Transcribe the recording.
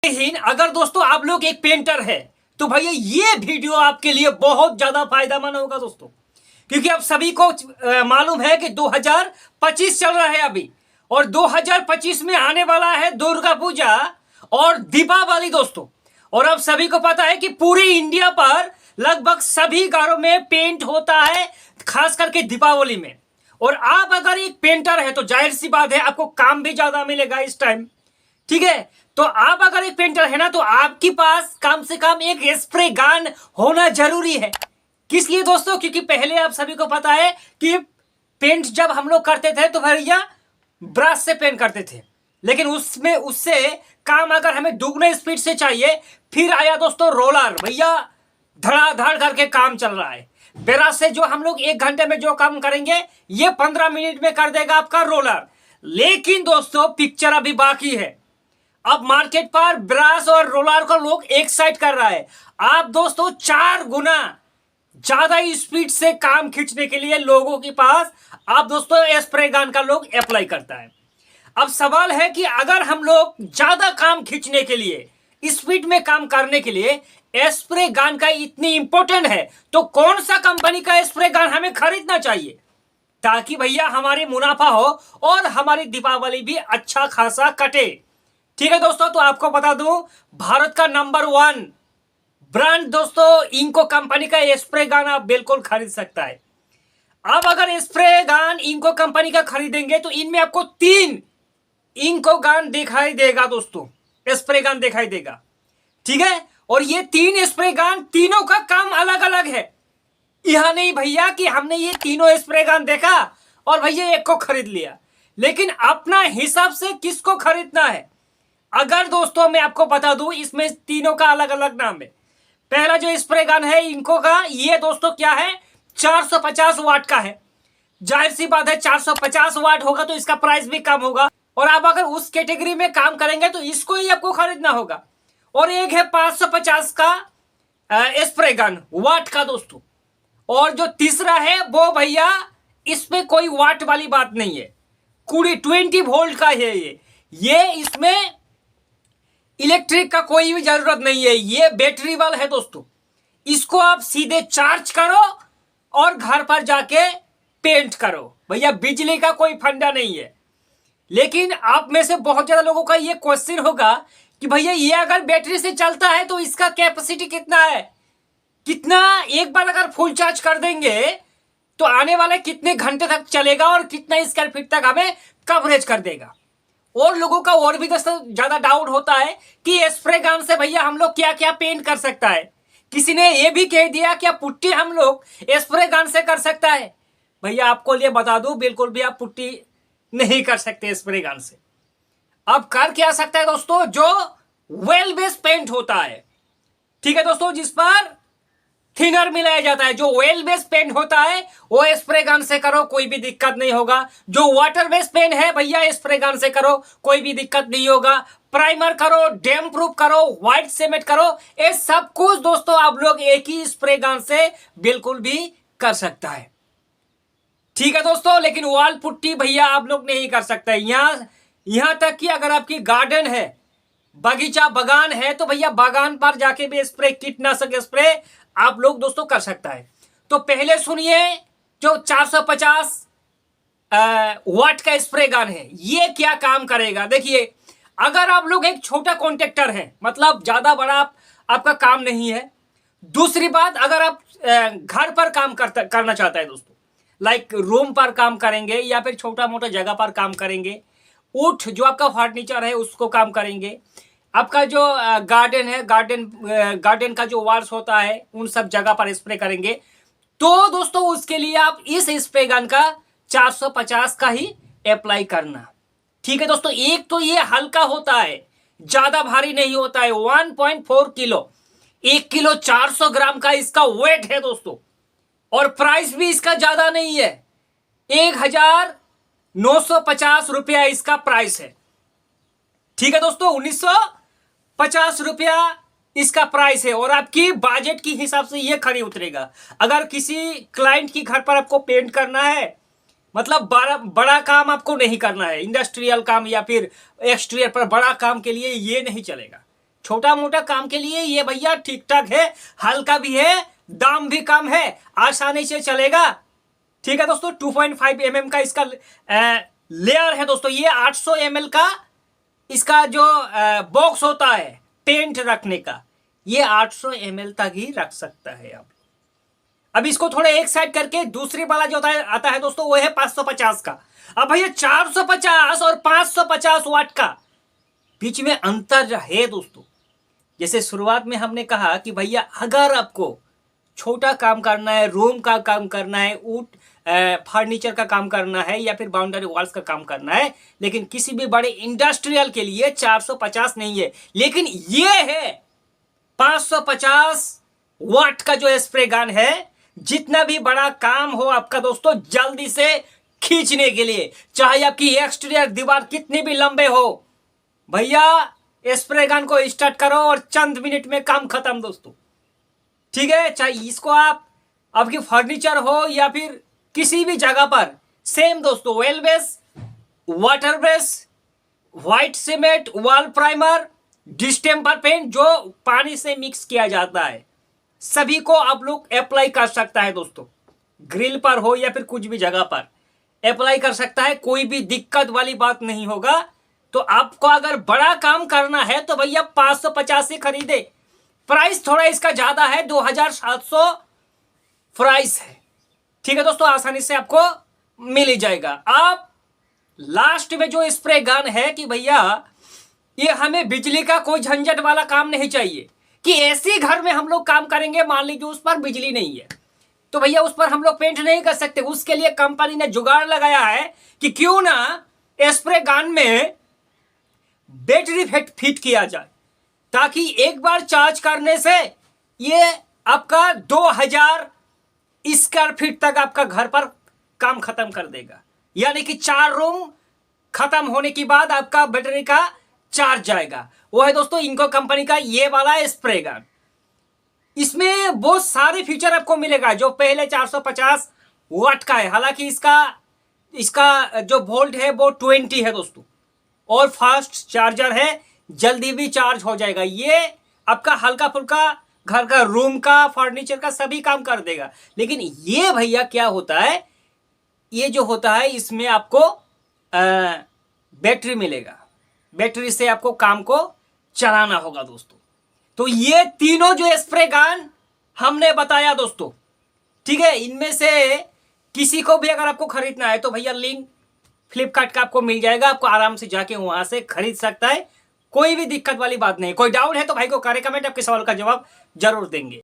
अगर दोस्तों आप लोग एक पेंटर है तो भैया ये वीडियो आपके लिए बहुत ज्यादा फायदेमंद होगा दोस्तों, क्योंकि आप सभी को मालूम है कि 2025 चल रहा है अभी, और 2025 में आने वाला है दुर्गा पूजा और दीपावली दोस्तों। और आप सभी को पता है कि पूरे इंडिया पर लगभग सभी घरों में पेंट होता है, खास करके दीपावली में। और आप अगर एक पेंटर है तो जाहिर सी बात है आपको काम भी ज्यादा मिलेगा इस टाइम, ठीक है। तो आप अगर एक पेंटर है ना तो आपके पास कम से कम एक स्प्रे गन होना जरूरी है। किस लिए दोस्तों? क्योंकि पहले आप सभी को पता है कि पेंट जब हम लोग करते थे तो भैया ब्रश से पेंट करते थे, लेकिन उससे काम अगर हमें दुगने स्पीड से चाहिए, फिर आया दोस्तों रोलर। भैया धड़ाधड़ करके काम चल रहा है। ब्रश से जो हम लोग 1 घंटे में जो काम करेंगे ये 15 मिनट में कर देगा आपका रोलर। लेकिन दोस्तों पिक्चर अभी बाकी है। अब मार्केट पर ब्रश और रोलर को लोग एक साइड कर रहा है। आप दोस्तों 4 गुना ज्यादा स्पीड से काम खींचने के लिए लोगों के पास आप दोस्तों स्प्रे गन का लोग अप्लाई करता है। अब सवाल है कि अगर हम लोग ज्यादा काम खींचने के लिए, स्पीड में काम करने के लिए स्प्रे गन का इतनी इंपॉर्टेंट है, तो कौन सा कंपनी का स्प्रे गन हमें खरीदना चाहिए ताकि भैया हमारे मुनाफा हो और हमारी दीपावली भी अच्छा खासा कटे। ठीक है दोस्तों, तो आपको बता दूं भारत का नंबर 1 ब्रांड दोस्तों इंको कंपनी का स्प्रे गन आप बिल्कुल खरीद सकता है। अब अगर स्प्रे गन इंको कंपनी का खरीदेंगे तो इनमें आपको 3 इंको गन दिखाई देगा दोस्तों, स्प्रे गन दिखाई देगा, ठीक है। और ये 3 स्प्रे गन तीनों का काम अलग अलग है। यह नहीं भैया कि हमने ये तीनों स्प्रे गन देखा और भैया एक को खरीद लिया, लेकिन अपना हिसाब से किसको खरीदना है। अगर दोस्तों मैं आपको बता दूं इसमें तीनों का अलग अलग नाम है। पहला जो स्प्रे गन है इंको का, ये दोस्तों क्या है 450 वाट का है। जाहिर सी बात है 450 वाट होगा तो इसका प्राइस भी कम होगा, और आप अगर उस कैटेगरी में काम करेंगे तो इसको ही आपको खरीदना होगा। और एक है 550 का स्प्रे गन वाट का दोस्तों, और जो तीसरा है वो भैया इसमें कोई वाट वाली बात नहीं है, 20 वोल्ट का है ये इसमें इलेक्ट्रिक का कोई भी जरूरत नहीं है, ये बैटरी वाला है दोस्तों। इसको आप सीधे चार्ज करो और घर पर जाके पेंट करो, भैया बिजली का कोई फंडा नहीं है। लेकिन आप में से बहुत ज्यादा लोगों का ये क्वेश्चन होगा कि भैया ये अगर बैटरी से चलता है तो इसका कैपेसिटी कितना है, कितना एक बार अगर फुल चार्ज कर देंगे तो आने वाले कितने घंटे तक चलेगा और कितना स्क्वायर फीट तक हमें कवरेज कर देगा। और लोगों का और भी दोस्तों ज्यादा डाउट होता है कि स्प्रे गन से भैया हम लोग क्या क्या पेंट कर सकता है। किसी ने ये भी कह दिया कि पुट्टी हम लोग स्प्रे गन से कर सकता है। भैया आपको लिए बता दूं बिल्कुल भी आप पुट्टी नहीं कर सकते स्प्रे गन से। अब कर क्या सकता है दोस्तों, जो वेल बेस पेंट होता है, ठीक है दोस्तों, जिस पर थिनर मिलाया जाता है, जो वेल बेस पेंट होता है वो स्प्रे गन से करो कोई भी दिक्कत नहीं होगा। जो वाटर बेस पेंट है भैया स्प्रे गन से करो कोई भी दिक्कत नहीं होगा। प्राइमर करो, डैम प्रूफ करो, व्हाइट सीमेंट करो, ये सब कुछ दोस्तों आप लोग एक ही स्प्रे गन से बिल्कुल भी कर सकता है, ठीक है दोस्तों। लेकिन वॉल पुट्टी भैया आप लोग नहीं कर सकते। यहां तक कि अगर आपकी गार्डन है, बगीचा बगान है, तो भैया बागान पर जाके भी स्प्रे कीटनाशक स्प्रे आप लोग दोस्तों कर सकता है। तो पहले सुनिए जो 450 वाट का स्प्रे गन है ये क्या काम करेगा। देखिए अगर आप लोग एक छोटा कॉन्ट्रैक्टर है, मतलब ज्यादा बड़ा आपका काम नहीं है। दूसरी बात, अगर आप घर पर काम करना चाहता है दोस्तों, लाइक रूम पर काम करेंगे या फिर छोटा मोटा जगह पर काम करेंगे, उठ जो आपका फर्नीचर है उसको काम करेंगे, आपका जो गार्डन है, गार्डन का जो वाल्स होता है उन सब जगह पर स्प्रे करेंगे, तो दोस्तों उसके लिए आप इस स्प्रे गन का 450 का ही अप्लाई करना, ठीक है दोस्तों। एक तो ये हल्का होता है, ज्यादा भारी नहीं होता है, 1.4 किलो, 1 किलो 400 ग्राम का इसका वेट है दोस्तों। और प्राइस भी इसका ज्यादा नहीं है, 1950 रुपया इसका प्राइस है, ठीक है दोस्तों। 1950 रुपया इसका प्राइस है, और आपकी बजट के हिसाब से ये खरी उतरेगा। अगर किसी क्लाइंट की घर पर आपको पेंट करना है, मतलब बड़ा काम आपको नहीं करना है, इंडस्ट्रियल काम या फिर एक्सटीरियर पर बड़ा काम के लिए ये नहीं चलेगा, छोटा मोटा काम के लिए ये भैया ठीक ठाक है, हल्का भी है, दाम भी कम है, आसानी से चलेगा। ठीक है दोस्तों, 2.5 mm का इसका लेयर है दोस्तों। ये 800 ml का इसका जो बॉक्स होता है पेंट रखने का, ये 800 ml तक ही रख सकता है आप। अब इसको थोड़ा एक साइड करके दूसरी वाला जो आता है दोस्तों, वो है 550 का। अब भैया 450 और 550 वाट का बीच में अंतर है दोस्तों। जैसे शुरुआत में हमने कहा कि भैया अगर आपको छोटा काम करना है, रूम का काम करना है, फर्नीचर का काम करना है, या फिर बाउंड्री वॉल्स का काम करना है, लेकिन किसी भी बड़े इंडस्ट्रियल के लिए 450 नहीं है, लेकिन ये है 550 वाट का जो स्प्रे गन है। जितना भी बड़ा काम हो आपका दोस्तों, जल्दी से खींचने के लिए, चाहे आपकी एक्सटीरियर दीवार कितनी भी लंबे हो, भैया स्प्रे गन को स्टार्ट करो और चंद मिनट में काम खत्म दोस्तों। ठीक है, चाहे इसको आप आपकी फर्नीचर हो या फिर किसी भी जगह पर, सेम दोस्तों, oil base, water base, white cement, wall primer, distemper paint जो पानी से मिक्स किया जाता है, सभी को आप लोग अप्लाई कर सकता है दोस्तों। ग्रिल पर हो या फिर कुछ भी जगह पर अप्लाई कर सकता है, कोई भी दिक्कत वाली बात नहीं होगा। तो आपको अगर बड़ा काम करना है तो भैया 550 से खरीदे। प्राइस थोड़ा इसका ज्यादा है, 2700 प्राइस है। ठीक है दोस्तों, आसानी से आपको मिल ही जाएगा। आप लास्ट में जो स्प्रे गन है कि भैया ये हमें बिजली का कोई झंझट वाला काम नहीं चाहिए, कि ऐसे घर में हम लोग काम करेंगे, मान लीजिए उस पर बिजली नहीं है तो भैया उस पर हम लोग पेंट नहीं कर सकते। उसके लिए कंपनी ने जुगाड़ लगाया है कि क्यों ना स्प्रे गन में बैटरी फिट किया जाए, ताकि एक बार चार्ज करने से ये आपका 2000 स्क्वायर फीट तक आपका घर पर काम खत्म कर देगा। यानी कि 4 रूम खत्म होने के बाद आपका बैटरी का चार्ज जाएगा। वो है दोस्तों इनको कंपनी का ये वाला स्प्रे गन। इसमें बहुत सारे फीचर आपको मिलेगा जो पहले 450 वाट का है। हालांकि इसका जो वोल्ट है वो 20 है दोस्तों, और फास्ट चार्जर है, जल्दी भी चार्ज हो जाएगा। ये आपका हल्का फुल्का घर का, रूम का, फर्नीचर का सभी काम कर देगा। लेकिन ये भैया क्या होता है, ये जो होता है इसमें आपको बैटरी मिलेगा, बैटरी से आपको काम को चलाना होगा दोस्तों। तो ये तीनों जो स्प्रे गन हमने बताया दोस्तों, ठीक है, इनमें से किसी को भी अगर आपको खरीदना है तो भैया लिंक फ्लिपकार्ट का आपको मिल जाएगा, आपको आराम से जाके वहां से खरीद सकता है, कोई भी दिक्कत वाली बात नहीं। कोई डाउट है तो भाई को करे कमेंट, आपके सवाल का जवाब जरूर देंगे।